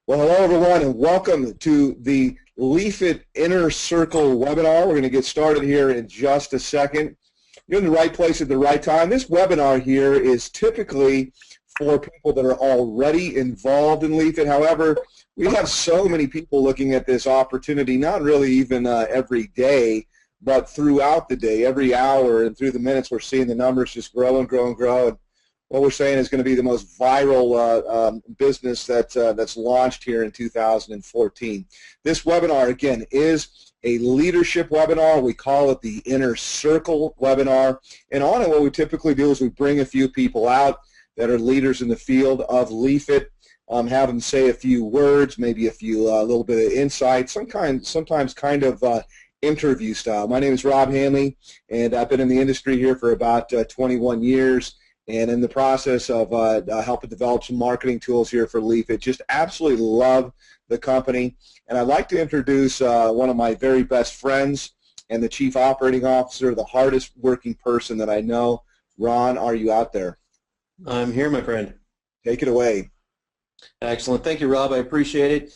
Well, hello everyone, and welcome to the Leafit Inner Circle Webinar. We're going to get started here in just a second. You're in the right place at the right time. This webinar here is typically for people that are already involved in Leafit. However, we have so many people looking at this opportunity, not really even every day, but throughout the day, every hour, and through the minutes, we're seeing the numbers just grow and grow and grow. And what we're saying is going to be the most viral business that's launched here in 2014. This webinar, again, is a leadership webinar. We call it the Inner Circle Webinar. And on it, what we typically do is we bring a few people out that are leaders in the field of Leafit, have them say a few words, maybe a few little bit of insight, sometimes kind of interview style. My name is Rob Hanley, and I've been in the industry here for about 21 years. And in the process of helping develop some marketing tools here for Leafit. Just absolutely love the company. And I'd like to introduce one of my very best friends and the Chief Operating Officer, the hardest working person that I know. Ron, are you out there? I'm here, my friend. Take it away. Excellent. Thank you, Rob. I appreciate it.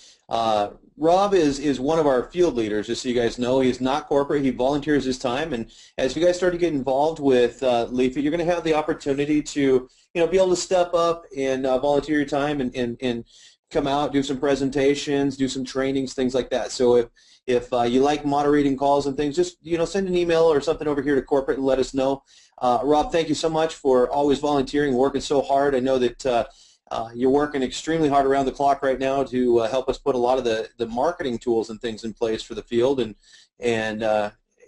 Rob is one of our field leaders, just so you guys know. He's not corporate. He volunteers his time, and as you guys start to get involved with Leafit, you're going to have the opportunity to, be able to step up and volunteer your time and come out, do some presentations, do some trainings, things like that. So if you like moderating calls and things, just send an email or something over here to corporate and let us know. Rob, thank you so much for always volunteering, working so hard. I know that you're working extremely hard around the clock right now to help us put a lot of the marketing tools and things in place for the field. And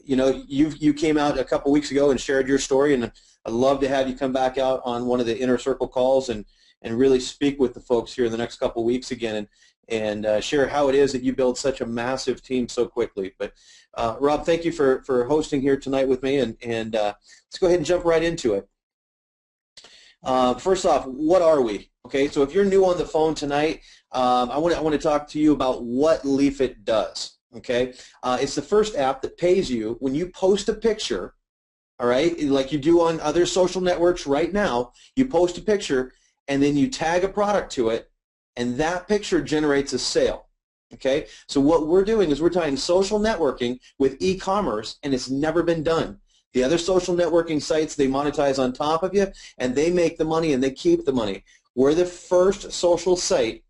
you came out a couple weeks ago and shared your story, and I'd love to have you come back out on one of the Inner Circle calls and really speak with the folks here in the next couple weeks again and share how it is that you build such a massive team so quickly. But Rob, thank you for hosting here tonight with me, and let's go ahead and jump right into it. First off, what are we? Okay, so if you're new on the phone tonight, I want to talk to you about what Leafit does. Okay, it's the first app that pays you when you post a picture. All right, like you do on other social networks right now. You post a picture and then you tag a product to it, and that picture generates a sale. Okay, so what we're doing is we're tying social networking with e-commerce, and it's never been done. The other social networking sites, they monetize on top of you, and they make the money and they keep the money. We're the first social site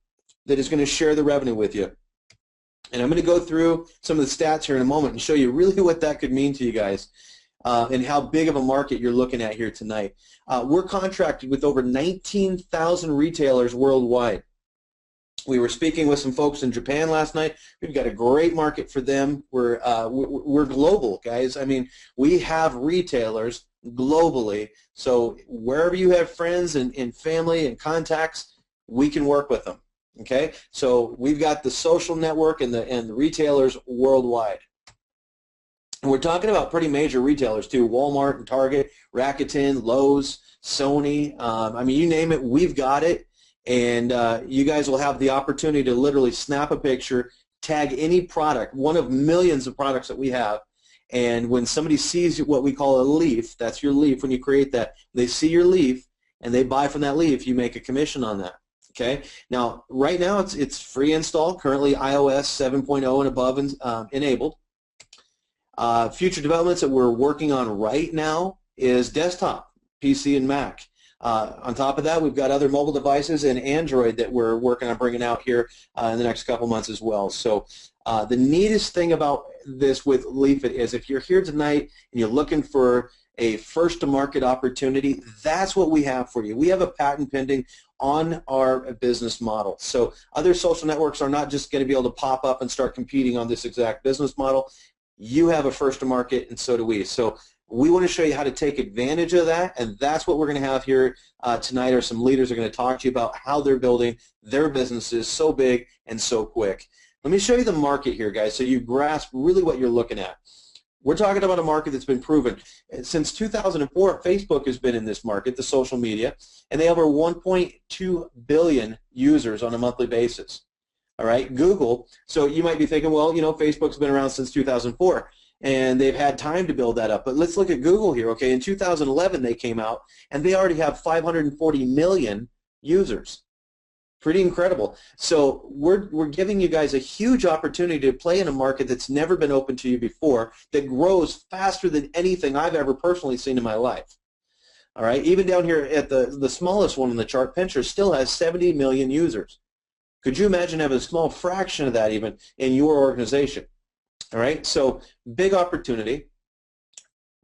that is going to share the revenue with you. And I'm going to go through some of the stats here in a moment and show you really what that could mean to you guys and how big of a market you're looking at here tonight. We're contracted with over 19,000 retailers worldwide. We were speaking with some folks in Japan last night. We've got a great market for them. We're global, guys. I mean, we have retailers globally. So wherever you have friends and family and contacts, we can work with them. Okay? So we've got the social network and the retailers worldwide. And we're talking about pretty major retailers too: Walmart and Target, Rakuten, Lowe's, Sony. I mean, you name it, we've got it. And you guys will have the opportunity to literally snap a picture, tag any product, one of millions of products that we have, and when somebody sees what we call a leaf, that's your leaf when you create that, they see your leaf and they buy from that leaf, you make a commission on that. Okay? Now, right now it's free install, currently iOS 7.0 and above enabled. Future developments that we're working on right now is desktop, PC and Mac. On top of that, we've got other mobile devices and Android that we're working on bringing out here in the next couple months as well. So the neatest thing about this with Leafit is if you're here tonight and you're looking for a first-to-market opportunity, that's what we have for you. We have a patent pending on our business model. So other social networks are not just going to be able to pop up and start competing on this exact business model. You have a first-to-market, and so do we. So we want to show you how to take advantage of that, and that's what we're going to have here tonight. Are some leaders are going to talk to you about how they're building their businesses so big and so quick. Let me show you the market here, guys, so you grasp really what you're looking at. We're talking about a market that's been proven. Since 2004, Facebook has been in this market, the social media, and they have over 1.2 billion users on a monthly basis. All right, Google, so you might be thinking, well, Facebook's been around since 2004. And they've had time to build that up. But let's look at Google here. Okay, in 2011 they came out, and they already have 540 million users. Pretty incredible. So we're giving you guys a huge opportunity to play in a market that's never been open to you before, that grows faster than anything I've ever personally seen in my life. All right, even down here at the smallest one on the chart, Pinterest still has 70 million users. Could you imagine having a small fraction of that even in your organization? All right, so big opportunity.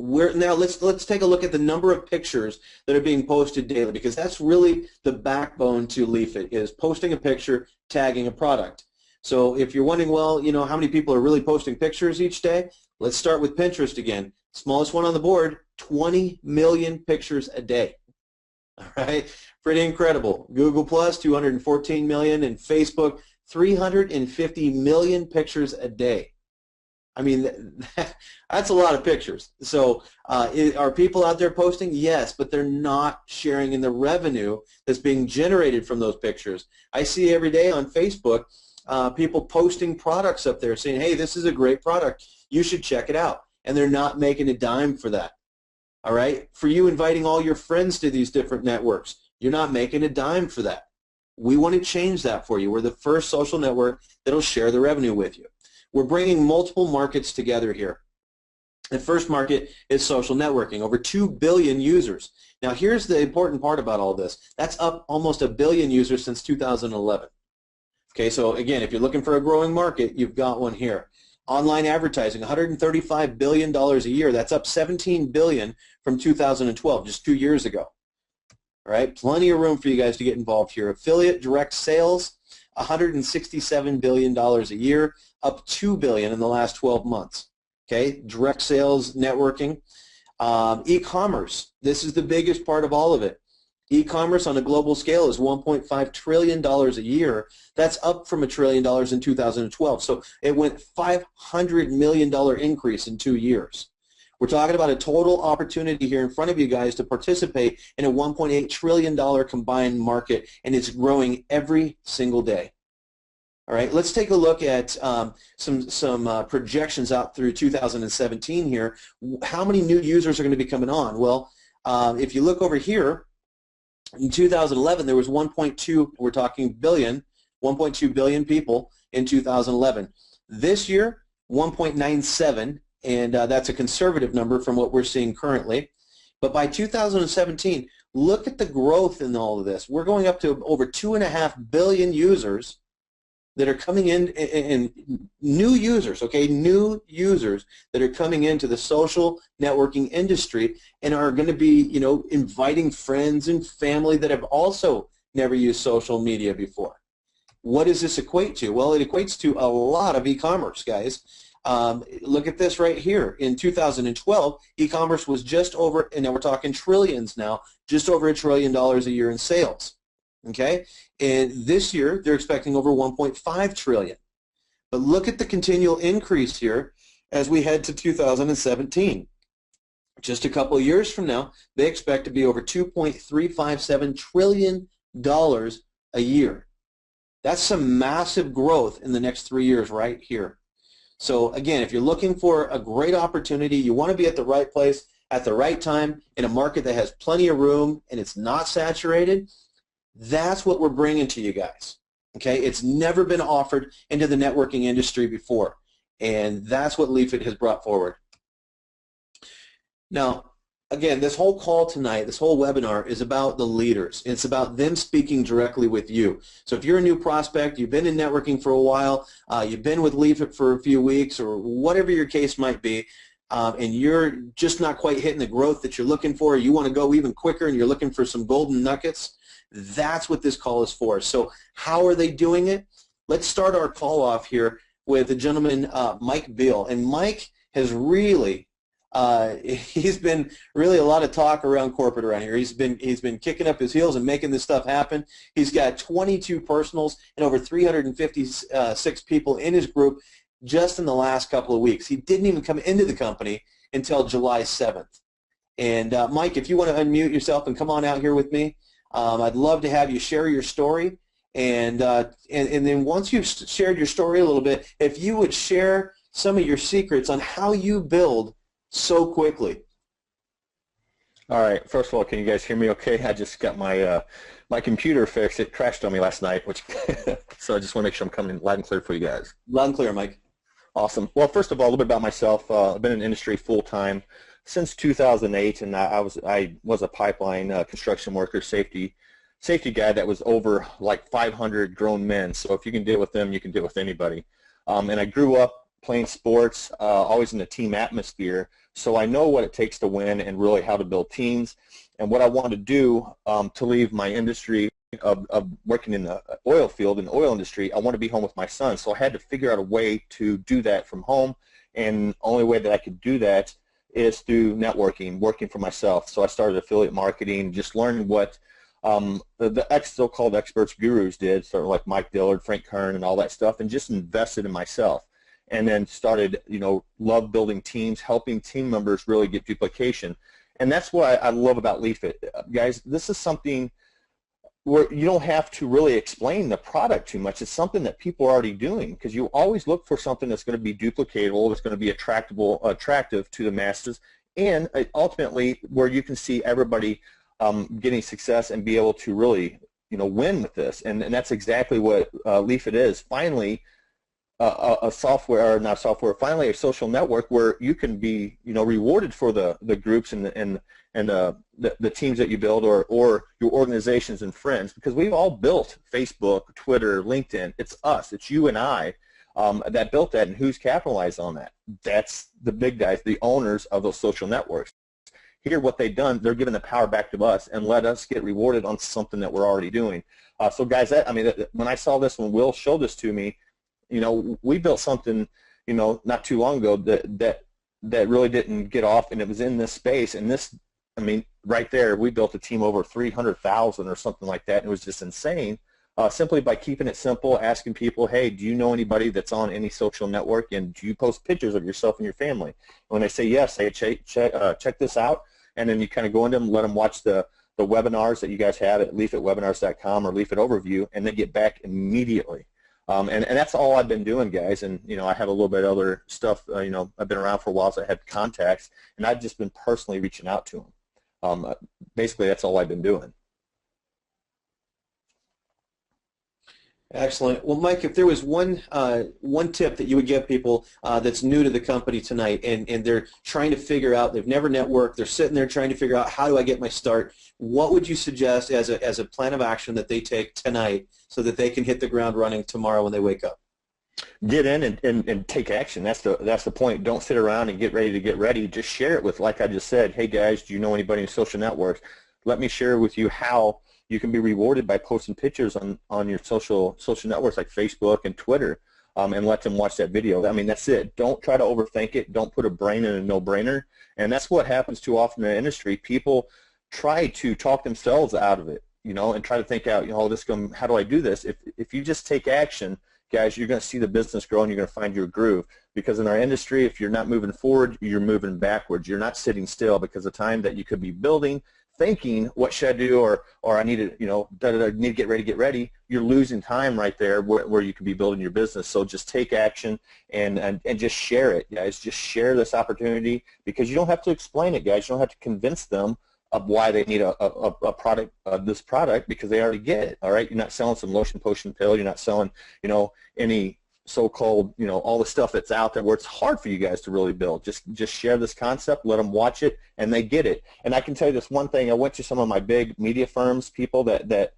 Now let's take a look at the number of pictures that are being posted daily, because that's really the backbone to Leafit, is posting a picture, tagging a product. So if you're wondering, well, you know, how many people are really posting pictures each day? Let's start with Pinterest again. Smallest one on the board, 20 million pictures a day. All right, pretty incredible. Google Plus, 214 million, and Facebook, 350 million pictures a day. I mean, that's a lot of pictures. So are people out there posting? Yes, but they're not sharing in the revenue that's being generated from those pictures. I see every day on Facebook people posting products up there saying, hey, this is a great product. You should check it out. And they're not making a dime for that. All right? For you inviting all your friends to these different networks, you're not making a dime for that. We want to change that for you. We're the first social network that will share the revenue with you. We're bringing multiple markets together here. The first market is social networking, over 2 billion users. Now here's the important part about all this. That's up almost 1 billion users since 2011. Okay, so again, if you're looking for a growing market, you've got one here. Online advertising, $135 billion a year. That's up 17 billion from 2012, just 2 years ago. All right, plenty of room for you guys to get involved here. Affiliate direct sales, $167 billion a year, up $2 billion in the last 12 months. Okay, direct sales, networking. E-commerce, this is the biggest part of all of it. E-commerce on a global scale is $1.5 trillion a year. That's up from $1 trillion in 2012. So it went $500 million increase in 2 years. We're talking about a total opportunity here in front of you guys to participate in a $1.8 trillion combined market, and it's growing every single day. All right, let's take a look at some projections out through 2017 here. How many new users are going to be coming on? Well, if you look over here, in 2011 there was 1.2, we're talking billion, 1.2 billion people in 2011. This year, 1.97, and that's a conservative number from what we're seeing currently. But by 2017, look at the growth in all of this. We're going up to over 2.5 billion users that are coming in, and new users, okay, new users that are coming into the social networking industry and are going to be, you know, inviting friends and family that have also never used social media before. What does this equate to? Well, it equates to a lot of e-commerce, guys. Look at this right here. In 2012, e-commerce was just over, and now we're talking trillions now, just over $1 trillion a year in sales. Okay, and this year they're expecting over 1.5 trillion. But look at the continual increase here as we head to 2017. Just a couple of years from now, they expect to be over $2.357 trillion a year. That's some massive growth in the next 3 years right here. So again, if you're looking for a great opportunity, you want to be at the right place at the right time in a market that has plenty of room and it's not saturated, that's what we're bringing to you guys. Okay, it's never been offered into the networking industry before, and that's what Leafit has brought forward. Now, again, this whole call tonight, this whole webinar is about the leaders. It's about them speaking directly with you. So if you're a new prospect, you've been in networking for a while, you've been with Leafit for a few weeks, or whatever your case might be, and you're just not quite hitting the growth that you're looking for, you want to go even quicker and you're looking for some golden nuggets, that's what this call is for. So how are they doing it? Let's start our call off here with a gentleman, Mike Beal. And Mike has really, he's been really a lot of talk around corporate around here. He's been kicking up his heels and making this stuff happen. He's got 22 personals and over 356 people in his group just in the last couple of weeks. He didn't even come into the company until July 7th. And Mike, if you want to unmute yourself and come on out here with me, I'd love to have you share your story, and then once you've shared your story a little bit, if you would share some of your secrets on how you build so quickly. All right. First of all, can you guys hear me okay? I just got my My computer fixed. It crashed on me last night, which so I just want to make sure I'm coming loud and clear for you guys. Loud and clear, Mike. Awesome. Well, first of all, a little bit about myself. I've been in the industry full time since 2008, and I was a pipeline construction worker, safety guy that was over like 500 grown men. So if you can deal with them, you can deal with anybody. And I grew up playing sports, always in a team atmosphere. So I know what it takes to win and really how to build teams. And what I wanted to do to leave my industry of working in the oil field, in the oil industry, I want to be home with my son. So I had to figure out a way to do that from home. And the only way that I could do that is through networking, working for myself. So I started affiliate marketing, just learning what the so-called experts, gurus did, sort of like Mike Dillard, Frank Kern, and all that stuff, and just invested in myself. And then started, love building teams, helping team members really get duplication. And that's what I love about Leafit. Guys, this is something where you don't have to really explain the product too much. It's something that people are already doing, because you always look for something that's going to be duplicatable, that's going to be attractive to the masses, and ultimately where you can see everybody getting success and be able to really, win with this. And that's exactly what Leafit is. Finally, a software, or not software, finally a social network where you can be, rewarded for the groups and the teams that you build, or your organizations and friends, because we've all built Facebook, Twitter, LinkedIn. It's us, it's you and I that built that, and who's capitalized on that? That's the big guys, the owners of those social networks. Here, what they've done, they're giving the power back to us and let us get rewarded on something that we're already doing. So guys, when I saw this, when Will showed this to me, we built something, not too long ago that really didn't get off, and it was in this space. And this, right there, we built a team over 300,000 or something like that, and it was just insane. Simply by keeping it simple, asking people, hey, do you know anybody that's on any social network, and do you post pictures of yourself and your family? And when they say yes, say check this out, and then you kind of go into them, let them watch the webinars that you guys have at leafitwebinars.com or Leafit Overview, and then get back immediately. And that's all I've been doing, guys. And I have a little bit of other stuff. I've been around for a while, so I had contacts, and I've just been personally reaching out to them. Basically, that's all I've been doing. Excellent. Well, Mike, if there was one tip that you would give people that's new to the company tonight, and they're trying to figure out, they've never networked, they're sitting there trying to figure out, how do I get my start? What would you suggest as a plan of action that they take tonight so that they can hit the ground running tomorrow when they wake up? Get in and take action. That's the point. Don't sit around and get ready to get ready. Just share it with, like I just said, hey guys, do you know anybody in social networks? Let me share with you how you can be rewarded by posting pictures on your social networks like Facebook and Twitter, and let them watch that video. That's it. Don't try to overthink it. Don't put a brain in a no-brainer. And that's what happens too often in the industry. People try to talk themselves out of it, and try to think out, how do I do this? If you just take action, guys, you're going to see the business grow, and you're going to find your groove. Because in our industry, if you're not moving forward, you're moving backwards. You're not sitting still, because the time that you could be building, thinking, what should I do, or I need to, need to get ready, you're losing time right there where you could be building your business. So just take action and just share it, guys. Just share this opportunity, because you don't have to explain it, guys. You don't have to convince them of why they need a product, this product, because they already get it. All right, you're not selling some lotion, potion, pill. You're not selling, any so-called, all the stuff that's out there where it's hard for you guys to really build. Just share this concept, let them watch it, and they get it. And I can tell you this one thing. I went to some of my big media firms, people that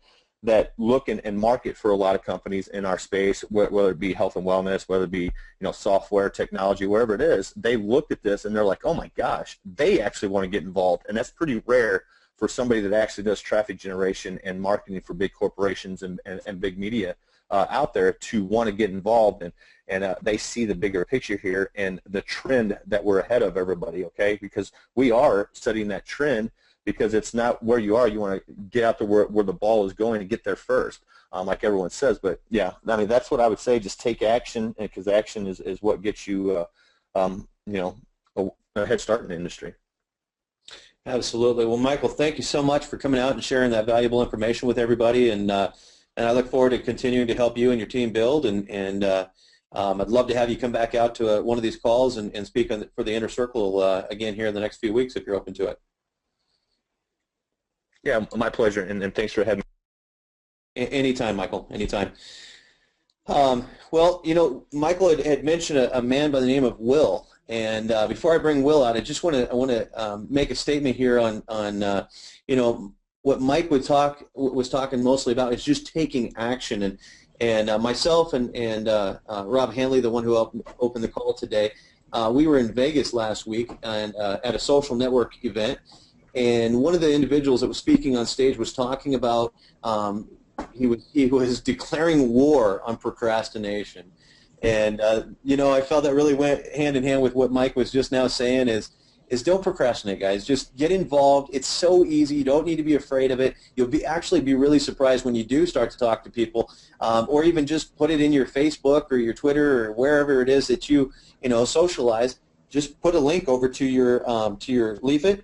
look and market for a lot of companies in our space, whether it be health and wellness, whether it be software, technology, wherever it is. They looked at this and they're like, oh my gosh, they actually want to get involved. And that's pretty rare for somebody that actually does traffic generation and marketing for big corporations and big media out there to want to get involved, and they see the bigger picture here and the trend that we're ahead of everybody, okay? Because we are setting that trend, because it's not where you are. You want to get out to where the ball is going and get there first, like everyone says. But yeah, that's what I would say. Just take action, because action is what gets you, a head start in the industry. Absolutely. Well, Michael, thank you so much for coming out and sharing that valuable information with everybody, and I look forward to continuing to help you and your team build, and I'd love to have you come back out to one of these calls and speak for the Inner Circle again here in the next few weeks if you're open to it. Yeah, my pleasure, and thanks for having me. Anytime, Michael, anytime. Well, you know, Michael had mentioned a man by the name of Will, and before I bring Will out, I want to make a statement here on you know, what Mike was talking mostly about is just taking action, and myself and Rob Hanley, the one who opened the call today, we were in Vegas last week and at a social network event, and one of the individuals that was speaking on stage was talking about he was declaring war on procrastination, and you know, I felt that really went hand in hand with what Mike was just now saying is don't procrastinate, guys. Just get involved. It's so easy. You don't need to be afraid of it. You'll actually be really surprised when you do start to talk to people, or even just put it in your Facebook or your Twitter or wherever it is that you know, socialize. Just put a link over to your Leafit.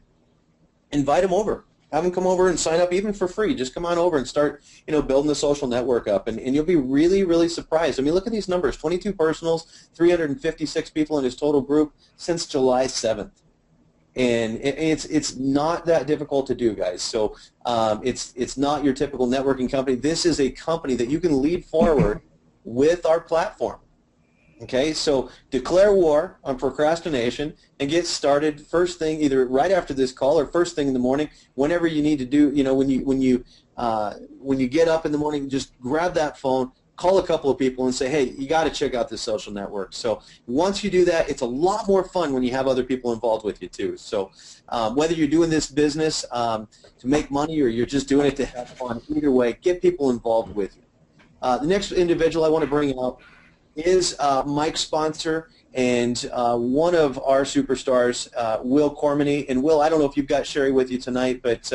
Invite them over. Have them come over and sign up even for free. Just come on over and start, you know, building the social network up, and you'll be really, really surprised. I mean, look at these numbers: 22 personals, 356 people in his total group since July 7th. And it's not that difficult to do, guys. So it's not your typical networking company. This is a company that you can lead forward with our platform. Okay, so declare war on procrastination and get started first thing, either right after this call or first thing in the morning, whenever you need to do. You know, when you get up in the morning, just grab that phone, call a couple of people and say, hey, you got to check out this social network. So once you do that, it's a lot more fun when you have other people involved with you too. So whether you're doing this business to make money or you're just doing it to have fun, either way, get people involved with you. The next individual I want to bring out is Mike's sponsor and one of our superstars, Will Cormany. And Will, I don't know if you've got Sheri with you tonight, but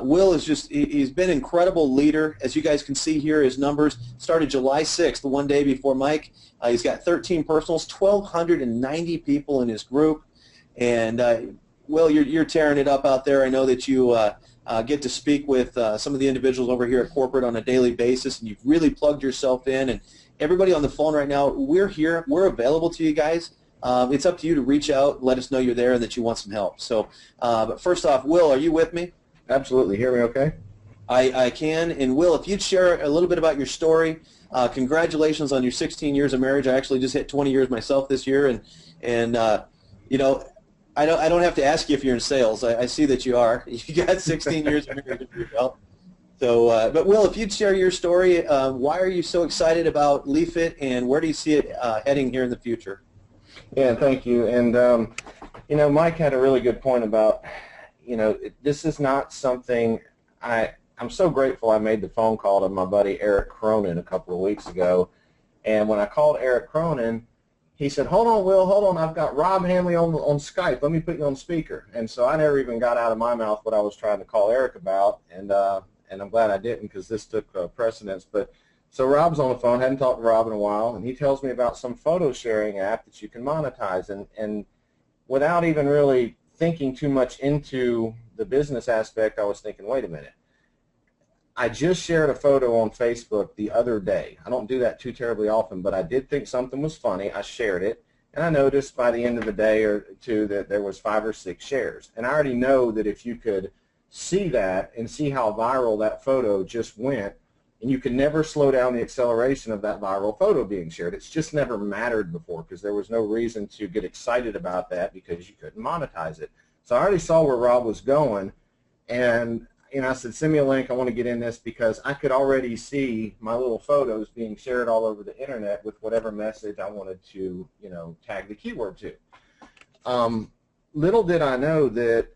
Will is he's been an incredible leader. As you guys can see here, his numbers started July 6th, one day before Mike. He's got 13 personals, 1,290 people in his group. And Will, you're tearing it up out there. I know that you get to speak with some of the individuals over here at corporate on a daily basis, and you've really plugged yourself in. And everybody on the phone right now, we're here. We're available to you guys. It's up to you to reach out, let us know you're there and that you want some help. So, but first off, Will, are you with me? Absolutely. Hear me okay? I can. And Will, if you'd share a little bit about your story, congratulations on your 16 years of marriage. I actually just hit 20 years myself this year, and you know, I don't have to ask you if you're in sales. I see that you are. You got 16 years of marriage under your belt. So, but Will, if you'd share your story, why are you so excited about Leafit, and where do you see it heading here in the future? Yeah, thank you. And you know, Mike had a really good point about, you know, this is not something I'm so grateful I made the phone call to my buddy Eric Cronin a couple of weeks ago. And when I called Eric Cronin, he said, hold on, Will, hold on, I've got Rob Hanley on Skype. Let me put you on speaker. And so I never even got out of my mouth what I was trying to call Eric about, and I'm glad I didn't, because this took precedence. But so Rob's on the phone, hadn't talked to Rob in a while, and he tells me about some photo sharing app that you can monetize. And without even really thinking too much into the business aspect, I was thinking, wait a minute. I just shared a photo on Facebook the other day. I don't do that too terribly often, but I did think something was funny. I shared it, and I noticed by the end of the day or two that there was 5 or 6 shares. And I already know that if you could see that and see how viral that photo just went, and you can never slow down the acceleration of that viral photo being shared. It's just never mattered before, because there was no reason to get excited about that because you couldn't monetize it. So I already saw where Rob was going, and you know, I said, send me a link. I want to get in this, because I could already see my little photos being shared all over the internet with whatever message I wanted to, you know, tag the keyword to. Little did I know that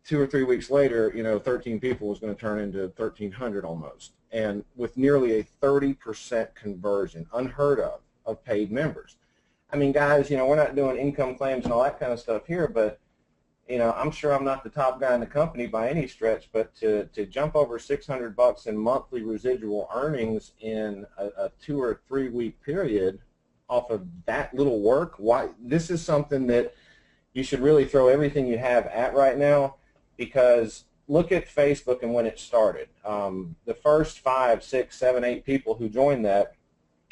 2 or 3 weeks later, you know, 13 people was going to turn into 1,300 almost, and with nearly a 30% conversion, unheard of paid members. I mean, guys, you know, we're not doing income claims and all that kind of stuff here, but you know, I'm sure I'm not the top guy in the company by any stretch, but to jump over $600 in monthly residual earnings in a 2 or 3 week period off of that little work, why, this is something that you should really throw everything you have at right now, because look at Facebook and when it started. The first 5, 6, 7, 8 people who joined that,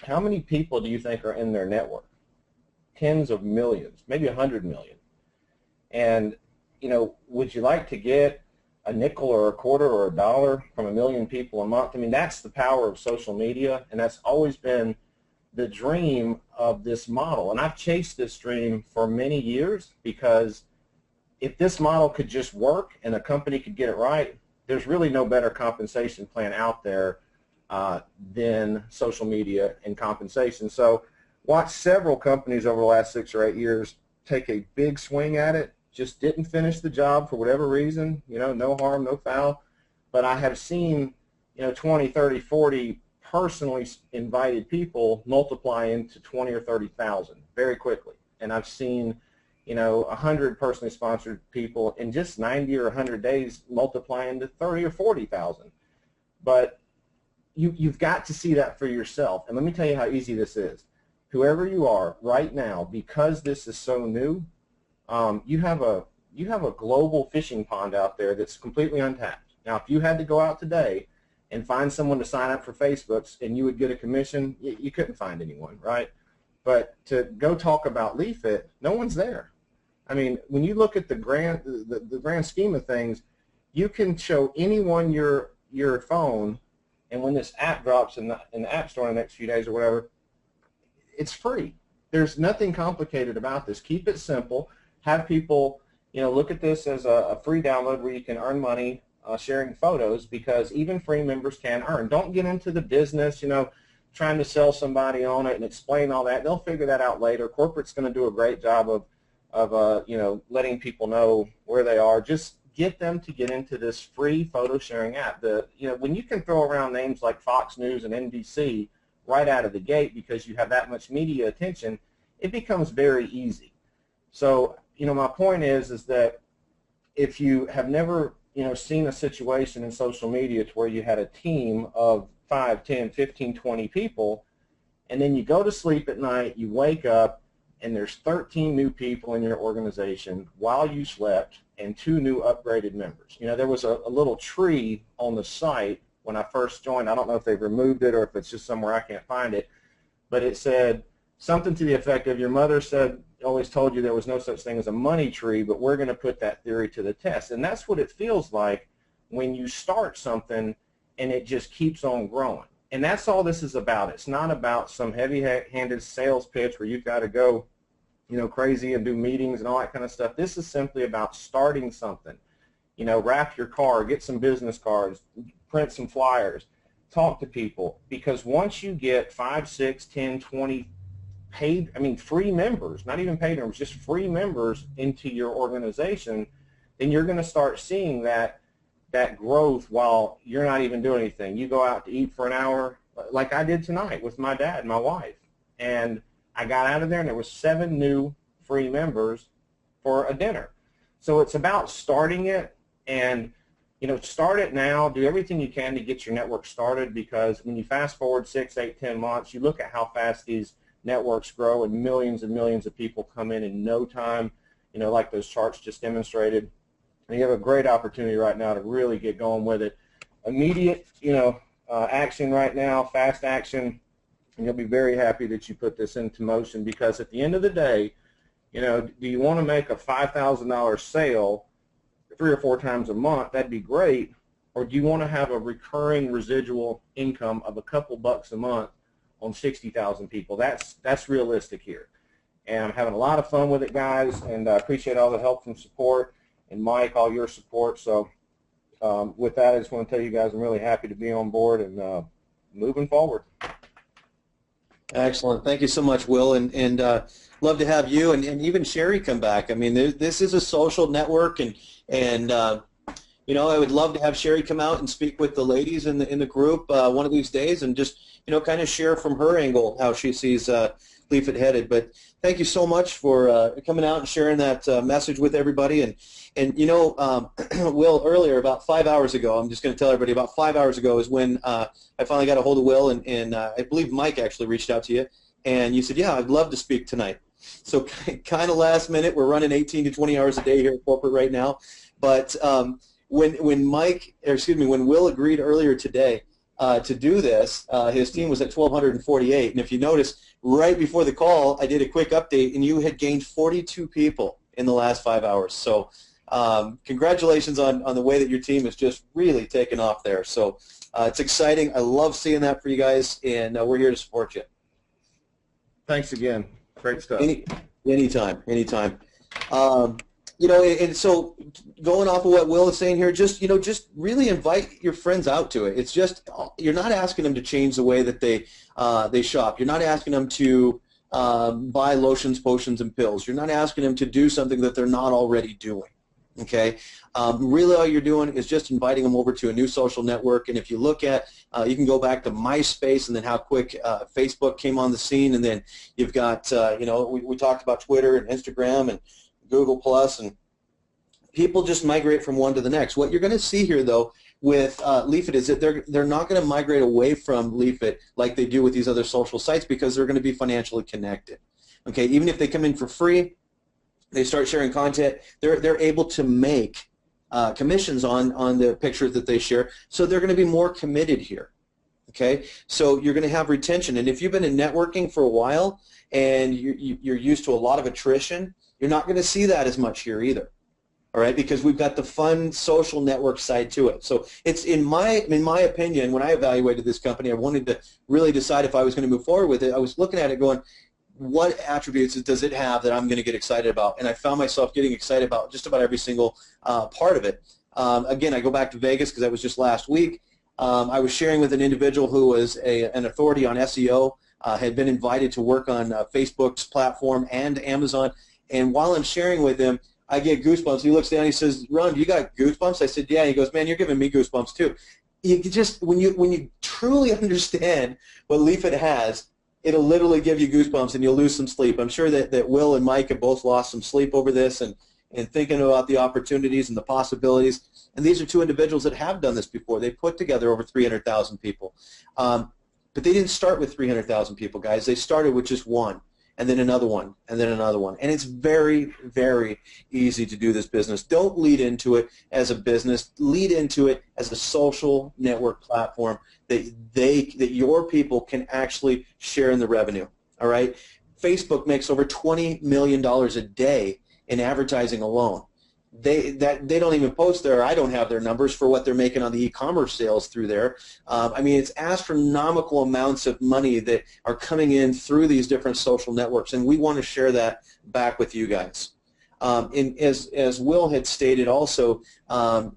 how many people do you think are in their network? Tens of millions, maybe 100 million. And you know, would you like to get a nickel or a quarter or a dollar from 1 million people a month. I mean, that's the power of social media, and that's always been the dream of this model. And I've chased this dream for many years, because if this model could just work and a company could get it right, there's really no better compensation plan out there than social media and compensation. So watched several companies over the last 6 or 8 years take a big swing at it, just didn't finish the job for whatever reason, no harm, no foul. But I have seen, 20, 30, 40 personally invited people multiply into 20 or 30,000 very quickly. And I've seen, 100 personally sponsored people in just 90 or 100 days multiply into 30 or 40,000. But you've got to see that for yourself. And let me tell you how easy this is. Whoever you are right now, because this is so new, you have a global fishing pond out there that's completely untapped. Now, if you had to go out today and find someone to sign up for Facebook's and you would get a commission, you couldn't find anyone, right? But to go talk about LeafIt, no one's there. I mean, when you look at the grand scheme of things, you can show anyone your phone, and when this app drops in the App Store in the next few days or whatever, it's free. There's nothing complicated about this. Keep it simple. Have people, look at this as a free download where you can earn money sharing photos, because even free members can earn. Don't get into the business, trying to sell somebody on it and explain all that. They'll figure that out later. Corporate's going to do a great job of letting people know where they are. Just get them to get into this free photo sharing app. When you can throw around names like Fox News and NBC right out of the gate because you have that much media attention, it becomes very easy. So, my point is that if you have never, seen a situation in social media to where you had a team of 5, 10, 15, 20 people, and then you go to sleep at night, you wake up, and there's 13 new people in your organization while you slept, and 2 new upgraded members. There was a little tree on the site when I first joined. I don't know if they've removed it or if it's just somewhere I can't find it, but it said something to the effect of, your mother always told you there was no such thing as a money tree, but we're going to put that theory to the test. And that's what it feels like when you start something and it just keeps on growing. And that's all this is about. It's not about some heavy-handed sales pitch where you've got to go, crazy and do meetings and all that kind of stuff. This is simply about starting something. Wrap your card, get some business cards, print some flyers, talk to people. Because once you get 5, 6, 10, 20 free members, not even paid members, just free members into your organization, then you're going to start seeing that growth while you're not even doing anything. You go out to eat for an hour, like I did tonight with my dad and my wife, and I got out of there and there was 7 new free members for a dinner. So it's about starting it, and start it now. Do everything you can to get your network started, because when you fast forward 6, 8, 10 months, you look at how fast these networks grow and millions of people come in no time, like those charts just demonstrated. And you have a great opportunity right now to really get going with it. Immediate, action right now, fast action, and you'll be very happy that you put this into motion, because at the end of the day, do you want to make a $5,000 sale 3 or 4 times a month? That'd be great. Or do you want to have a recurring residual income of a couple bucks a month on 60,000 people? That's realistic here. And I'm having a lot of fun with it, guys, and I appreciate all the help and support, and Mike, all your support. So with that, I just want to tell you guys I'm really happy to be on board and moving forward. Excellent. Thank you so much, Will, and love to have you and even Sheri come back. I mean, this is a social network, and I would love to have Sheri come out and speak with the ladies in the group one of these days, and just kind of share from her angle how she sees LeafIt headed. But thank you so much for coming out and sharing that message with everybody. And Will, earlier, about 5 hours ago, I'm just going to tell everybody, about 5 hours ago is when I finally got a hold of Will, and I believe Mike actually reached out to you, and you said, yeah, I'd love to speak tonight. So kind of last minute. We're running 18 to 20 hours a day here at corporate right now. But when Will agreed earlier today to do this, his team was at 1,248. And if you notice, right before the call, I did a quick update, and you had gained 42 people in the last 5 hours. So congratulations on the way that your team has just really taken off there. So it's exciting. I love seeing that for you guys, and we're here to support you. Thanks again. Great stuff. Anytime. You know, and so going off of what Will is saying here, just really invite your friends out to it. It's just, you're not asking them to change the way that they shop. You're not asking them to buy lotions, potions, and pills. You're not asking them to do something that they're not already doing. Okay, really all you're doing is just inviting them over to a new social network. And if you look at, you can go back to MySpace and then how quick Facebook came on the scene, and then you've got, we talked about Twitter and Instagram and Google Plus, and people just migrate from one to the next. What you're going to see here, though, with Leafit is that they're not going to migrate away from Leafit like they do with these other social sites, because they're going to be financially connected. Okay, even if they come in for free, they start sharing content, they're able to make commissions on the pictures that they share, so they're going to be more committed here. Okay, so you're going to have retention, and if you've been in networking for a while and you're used to a lot of attrition, you're not going to see that as much here either. All right, because we've got the fun social network side to it. So it's in my opinion, when I evaluated this company, I wanted to really decide if I was going to move forward with it. I was looking at it going, what attributes does it have that I'm going to get excited about? And I found myself getting excited about just about every single part of it. Again, I go back to Vegas because that was just last week. I was sharing with an individual who was an authority on SEO, had been invited to work on Facebook's platform and Amazon. And while I'm sharing with him, I get goosebumps. He looks down, he says, "Ron, you got goosebumps?" I said, "Yeah." He goes, "Man, you're giving me goosebumps too." You just, when you truly understand what Leafit has, it'll literally give you goosebumps and you'll lose some sleep. I'm sure that Will and Mike have both lost some sleep over this and thinking about the opportunities and the possibilities. And these are two individuals that have done this before. They put together over 300,000 people. But they didn't start with 300,000 people, guys. They started with just one, and then another one, and then another one. And it's very, very easy to do this business. Don't lead into it as a business. Lead into it as a social network platform that your people can actually share in the revenue. All right? Facebook makes over $20 million a day in advertising alone. They don't even post there. I don't have their numbers for what they're making on the e-commerce sales through there. I mean, it's astronomical amounts of money that are coming in through these different social networks, and we want to share that back with you guys. And as Will had stated also,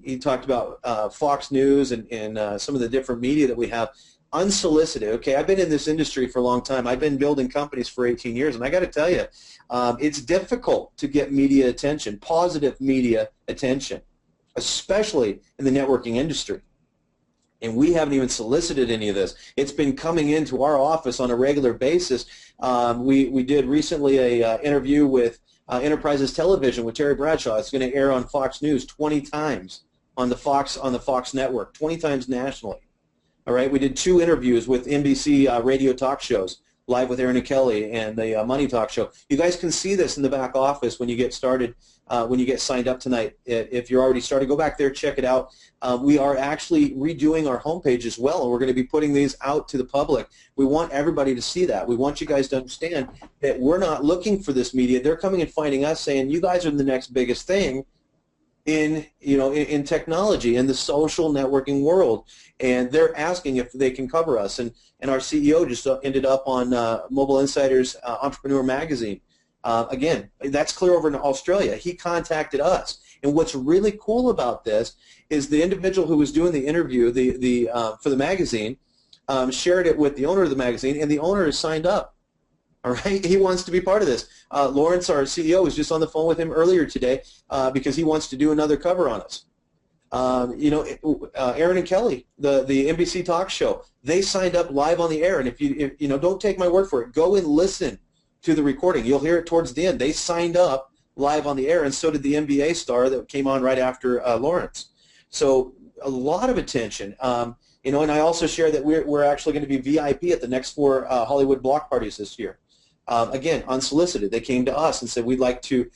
he talked about Fox News and some of the different media that we have. Unsolicited. Okay, I've been in this industry for a long time. I've been building companies for 18 years, and I got to tell you, it's difficult to get media attention, positive media attention, especially in the networking industry. And we haven't even solicited any of this. It's been coming into our office on a regular basis. We did recently an interview with Enterprises Television with Terry Bradshaw. It's going to air on Fox News 20 times on the Fox network, 20 times nationally. All right, we did 2 interviews with NBC radio talk shows, Live with Aaron and Kelly and the Money Talk Show. You guys can see this in the back office when you get started, when you get signed up tonight. If you're already started, go back there, check it out. We are actually redoing our homepage as well, and we're going to be putting these out to the public. We want everybody to see that. We want you guys to understand that we're not looking for this media. They're coming and finding us saying, you guys are the next biggest thing in technology, in the social networking world, and they're asking if they can cover us. And our CEO just ended up on Mobile Insider's Entrepreneur Magazine. Again, that's clear over in Australia. He contacted us, and what's really cool about this is the individual who was doing the interview for the magazine shared it with the owner of the magazine, and the owner is signed up. All right, he wants to be part of this. Lawrence, our CEO, was just on the phone with him earlier today because he wants to do another cover on us. Aaron and Kelly, the NBC talk show, they signed up live on the air. And if you don't take my word for it, go and listen to the recording. You'll hear it towards the end. They signed up live on the air, and so did the NBA star that came on right after Lawrence. So a lot of attention. And I also share that we're actually going to be VIP at the next 4 Hollywood block parties this year. Again, unsolicited. They came to us and said, we'd like to,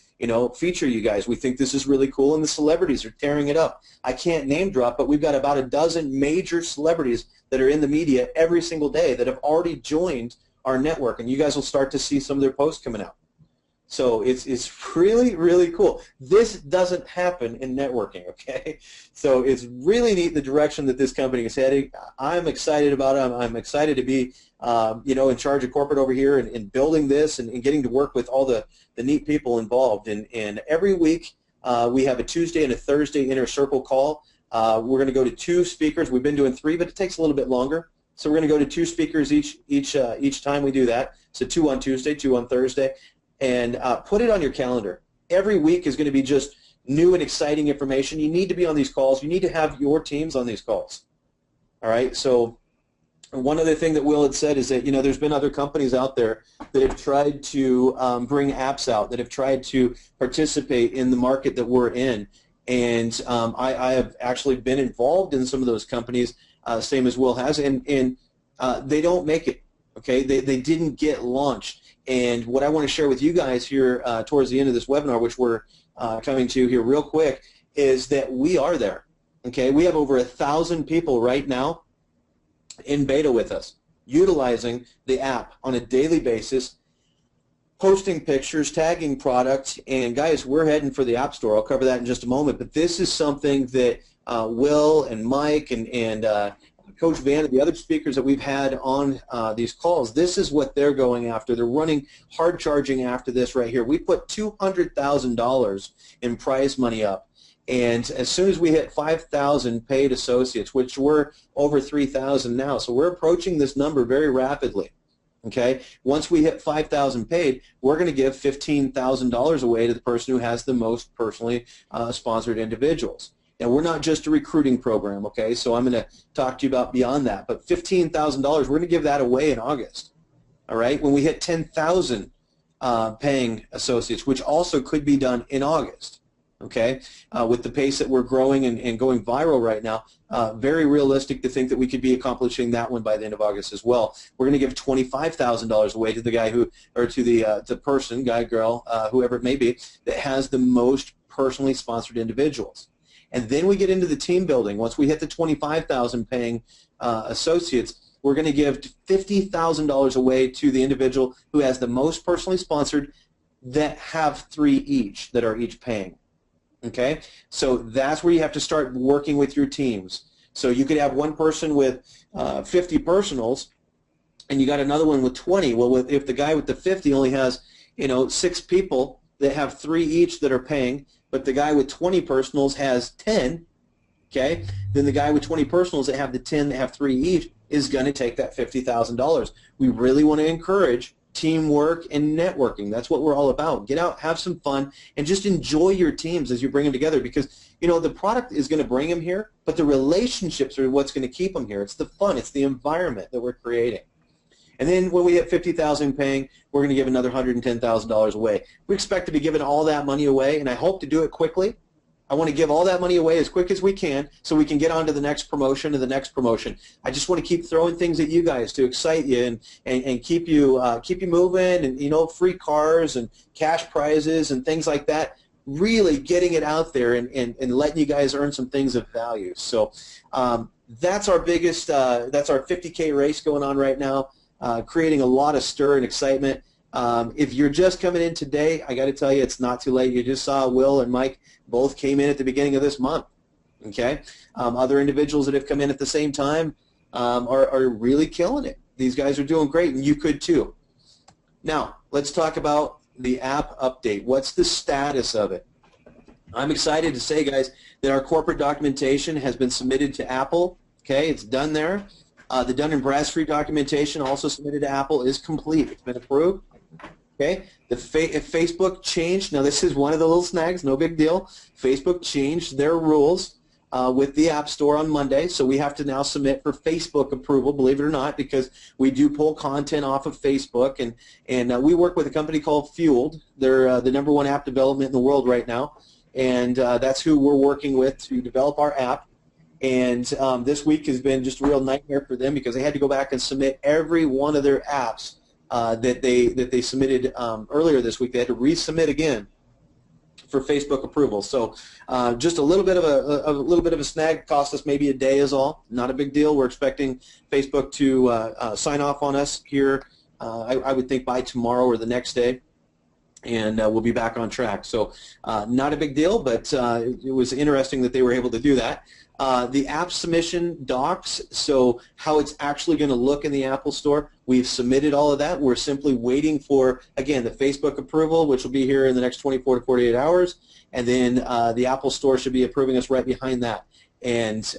feature you guys. We think this is really cool, and the celebrities are tearing it up. I can't name drop, but we've got about a dozen major celebrities that are in the media every single day that have already joined our network, and you guys will start to see some of their posts coming out. So it's really, really cool. This doesn't happen in networking, okay? So it's really neat the direction that this company is heading. I'm excited about it. I'm excited to be, in charge of corporate over here and building this and getting to work with all the neat people involved. And every week we have a Tuesday and a Thursday Inner Circle call. We're going to go to 2 speakers. We've been doing 3, but it takes a little bit longer. So we're going to go to 2 speakers each time we do that. So 2 on Tuesday, 2 on Thursday. And put it on your calendar. Every week is going to be just new and exciting information. You need to be on these calls. You need to have your teams on these calls. All right. So one other thing that Will had said is that there's been other companies out there that have tried to bring apps out, that have tried to participate in the market that we're in. And I have actually been involved in some of those companies, same as Will has, and they don't make it. Okay. They didn't get launched. And what I want to share with you guys here towards the end of this webinar, which we're coming to here real quick, is that we are there. Okay, we have over 1,000 people right now in beta with us, utilizing the app on a daily basis, posting pictures, tagging product, and guys, we're heading for the App Store. I'll cover that in just a moment. But this is something that Will and Mike and Coach Van and the other speakers that we've had on these calls, this is what they're going after. They're running hard charging after this right here. We put $200,000 in prize money up, and as soon as we hit 5,000 paid associates, which we're over 3,000 now, so we're approaching this number very rapidly. Okay, once we hit 5,000 paid, we're going to give $15,000 away to the person who has the most personally sponsored individuals. And we're not just a recruiting program, okay? So I'm going to talk to you about beyond that. But $15,000, we're going to give that away in August, all right? When we hit 10,000 paying associates, which also could be done in August, okay? With the pace that we're growing and going viral right now, very realistic to think that we could be accomplishing that one by the end of August as well. We're going to give $25,000 away to the guy who, or to the person, guy, girl, whoever it may be, that has the most personally sponsored individuals. And then we get into the team building. Once we hit the 25,000 paying associates, we're going to give $50,000 away to the individual who has the most personally sponsored that have 3 each that are each paying. Okay? So that's where you have to start working with your teams. So you could have one person with 50 personals and you got another one with 20. Well, if the guy with the 50 only has 6 people that have 3 each that are paying, but the guy with 20 personals has 10, okay, then the guy with 20 personals that have the 10 that have 3 each is going to take that $50,000. We really want to encourage teamwork and networking. That's what we're all about. Get out, have some fun, and just enjoy your teams as you bring them together, because the product is going to bring them here, but the relationships are what's going to keep them here. It's the fun. It's the environment that we're creating. And then when we hit 50,000 paying, we're going to give another $110,000 away. We expect to be giving all that money away, and I hope to do it quickly. I want to give all that money away as quick as we can so we can get on to the next promotion and the next promotion. I just want to keep throwing things at you guys to excite you and keep you moving, and free cars and cash prizes and things like that. Really getting it out there and letting you guys earn some things of value. So that's our biggest, that's our 50K race going on right now. Creating a lot of stir and excitement. If you're just coming in today, I got to tell you, it's not too late. You just saw Will and Mike both came in at the beginning of this month. Okay, other individuals that have come in at the same time are really killing it. These guys are doing great, and you could too. Now, let's talk about the app update. What's the status of it? I'm excited to say, guys, that our corporate documentation has been submitted to Apple. Okay, it's done there. The Dun & Bradstreet documentation also submitted to Apple is complete. It's been approved. Okay. If Facebook changed, now this is one of the little snags, no big deal. Facebook changed their rules with the App Store on Monday, so we have to now submit for Facebook approval, believe it or not, because we do pull content off of Facebook, and we work with a company called Fueled. They're the #1 app development in the world right now, and that's who we're working with to develop our app. And this week has been just a real nightmare for them because they had to go back and submit every one of their apps that they submitted earlier this week. They had to resubmit again for Facebook approval. So just a little bit of a snag. Cost us maybe a day is all. Not a big deal. We're expecting Facebook to sign off on us here. I would think by tomorrow or the next day. and we'll be back on track. So not a big deal, but it was interesting that they were able to do that. The app submission docs, so how it's actually going to look in the Apple Store, we've submitted all of that. We're simply waiting for, again, the Facebook approval, which will be here in the next 24 to 48 hours, and then the Apple Store should be approving us right behind that. And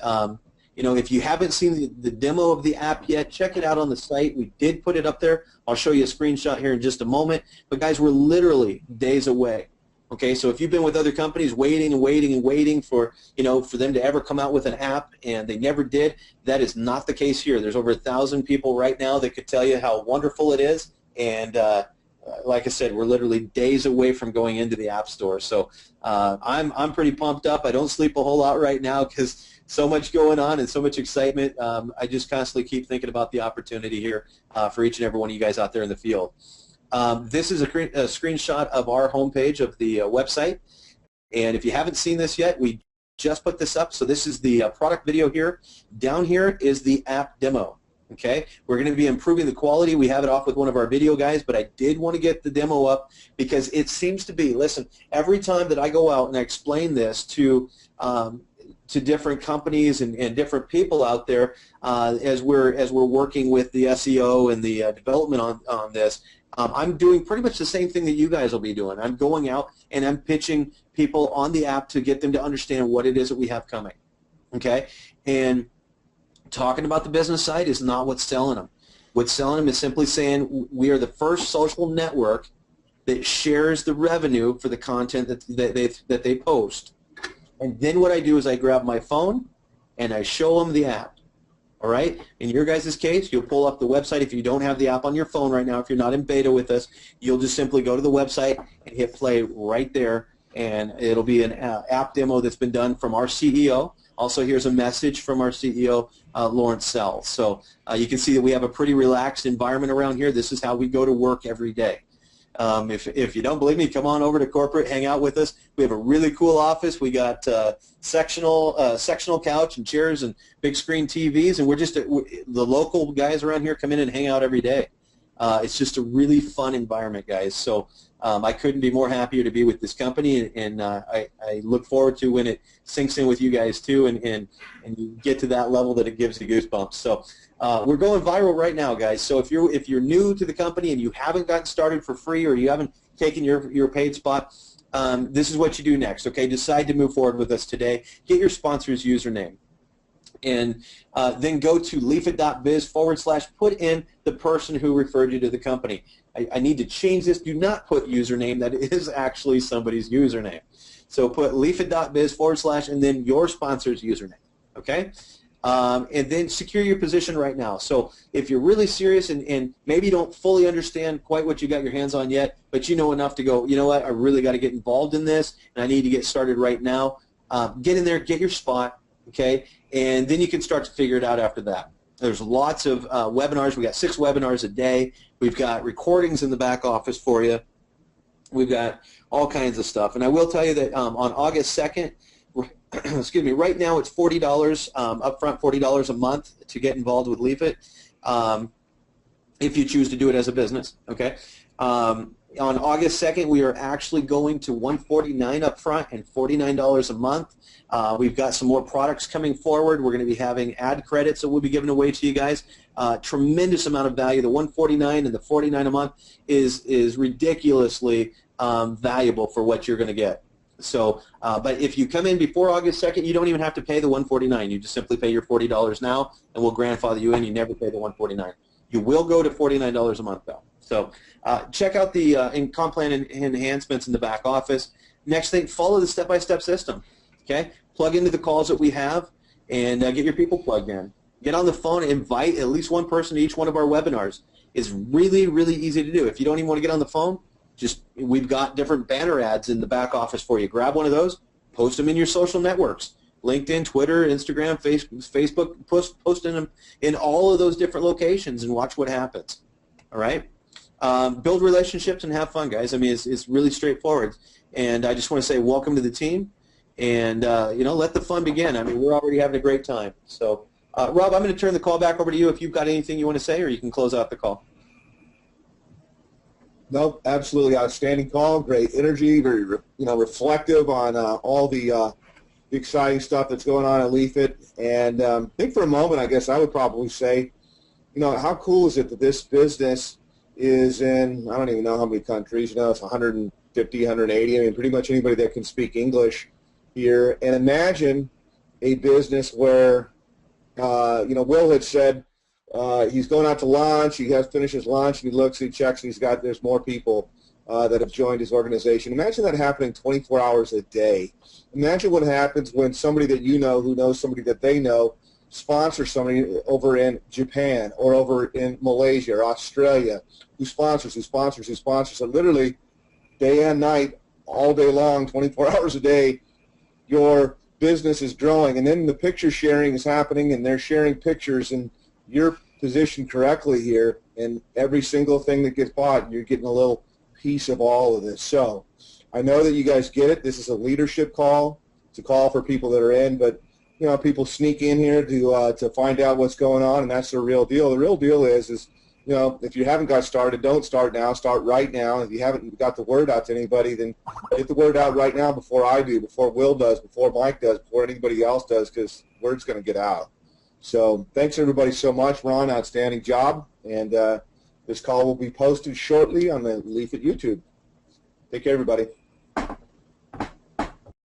you know, if you haven't seen the demo of the app yet, check it out on the site. We did put it up there. I'll show you a screenshot here in just a moment. But guys, we're literally days away. Okay, so if you've been with other companies waiting and waiting and waiting for, you know, for them to ever come out with an app and they never did, that is not the case here. There's over 1,000 people right now that could tell you how wonderful it is, and like I said, we're literally days away from going into the App Store. So I'm pretty pumped up. I don't sleep a whole lot right now because so much going on and so much excitement. I just constantly keep thinking about the opportunity here for each and every one of you guys out there in the field. This is a screenshot of our homepage of the website, and if you haven't seen this yet, we just put this up. So this is the product video here. Down here is the app demo. Okay, we're going to be improving the quality. We have it off with one of our video guys, but I did want to get the demo up because it seems to be, listen, every time that I go out and I explain this to different companies and different people out there as we're working with the SEO and the development on this, I'm doing pretty much the same thing that you guys will be doing. I'm going out and I'm pitching people on the app to get them to understand what it is that we have coming. Okay, and talking about the business side is not what's selling them. What's selling them is simply saying we are the first social network that shares the revenue for the content that they post. And then what I do is I grab my phone and I show them the app. All right? In your guys' case, you'll pull up the website. If you don't have the app on your phone right now, if you're not in beta with us, you'll just simply go to the website and hit play right there, and it'll be an app demo that's been done from our CEO. Also, here's a message from our CEO, Lawrence Sells. So you can see that we have a pretty relaxed environment around here. This is how we go to work every day. If you don't believe me, come on over to corporate, hang out with us. We have a really cool office. We got sectional couch and chairs and big screen TVs, and we're just the local guys around here come in and hang out every day. It's just a really fun environment, guys. So I couldn't be more happier to be with this company, and I look forward to when it sinks in with you guys too, and you get to that level that it gives you goosebumps. So we're going viral right now, guys. So if you're new to the company and you haven't gotten started for free, or you haven't taken your paid spot, this is what you do next. Okay, decide to move forward with us today. Get your sponsor's username, and then go to leafit.biz / put in the person who referred you to the company. I need to change this. Do not put username. That is actually somebody's username. So put leafit.biz / and then your sponsor's username. Okay? And then secure your position right now. So if you're really serious and maybe you don't fully understand quite what you got your hands on yet, but you know enough to go, you know what, I really got to get involved in this, and I need to get started right now, get in there, get your spot, okay, and then you can start to figure it out after that. There's lots of webinars. We got 6 webinars a day. We've got recordings in the back office for you. We've got all kinds of stuff. And I will tell you that on August 2nd, excuse me, right now it's $40 upfront, $40 a month to get involved with Leafit, if you choose to do it as a business. Okay. On August 2nd, we are actually going to $149 up front and $49 a month. We've got some more products coming forward. We're going to be having ad credits that we'll be giving away to you guys. Tremendous amount of value. The $149 and the $49 a month is ridiculously valuable for what you're going to get. So, but if you come in before August 2nd, you don't even have to pay the $149. You just simply pay your $40 now, and we'll grandfather you in. You never pay the $149. You will go to $49 a month, though. So check out the comp plan enhancements in the back office. Next thing, follow the step-by-step system. Okay, plug into the calls that we have, and get your people plugged in. Get on the phone, invite at least one person to each one of our webinars. It's really, really easy to do. If you don't even want to get on the phone, we've got different banner ads in the back office for you. Grab one of those, post them in your social networks. LinkedIn, Twitter, Instagram, Facebook, post them in all of those different locations and watch what happens. All right? Build relationships and have fun, guys. I mean, it's really straightforward. And I just want to say welcome to the team, and let the fun begin. I mean, we're already having a great time. So, Rob, I'm going to turn the call back over to you if you've got anything you want to say, or you can close out the call. No, absolutely outstanding call. Great energy, very reflective on all the exciting stuff that's going on at Leafit. And I think for a moment, I guess I would probably say, how cool is it that this business is in, I don't even know how many countries, it's 150, 180, I mean, pretty much anybody that can speak English here. And imagine a business where, Will had said he's going out to lunch, he has finished his lunch, and he looks, he checks, and there's more people that have joined his organization. Imagine that happening 24 hours a day. Imagine what happens when somebody that you know who knows somebody that they know sponsors somebody over in Japan or over in Malaysia or Australia who sponsors. So literally day and night, all day long, 24 hours a day, your business is growing. And then the picture sharing is happening, and they're sharing pictures, and you're positioned correctly here, and every single thing that gets bought, you're getting a little piece of all of this. So I know that you guys get it. This is a leadership call. It's a call for people that are in, but people sneak in here to find out what's going on, and that's the real deal. The real deal is if you haven't got started, don't start now. Start right now. If you haven't got the word out to anybody, then get the word out right now before I do, before Will does, before Mike does, before anybody else does, because word's going to get out. So thanks everybody so much, Ron. Outstanding job, and this call will be posted shortly on the Leafit YouTube. Take care, everybody.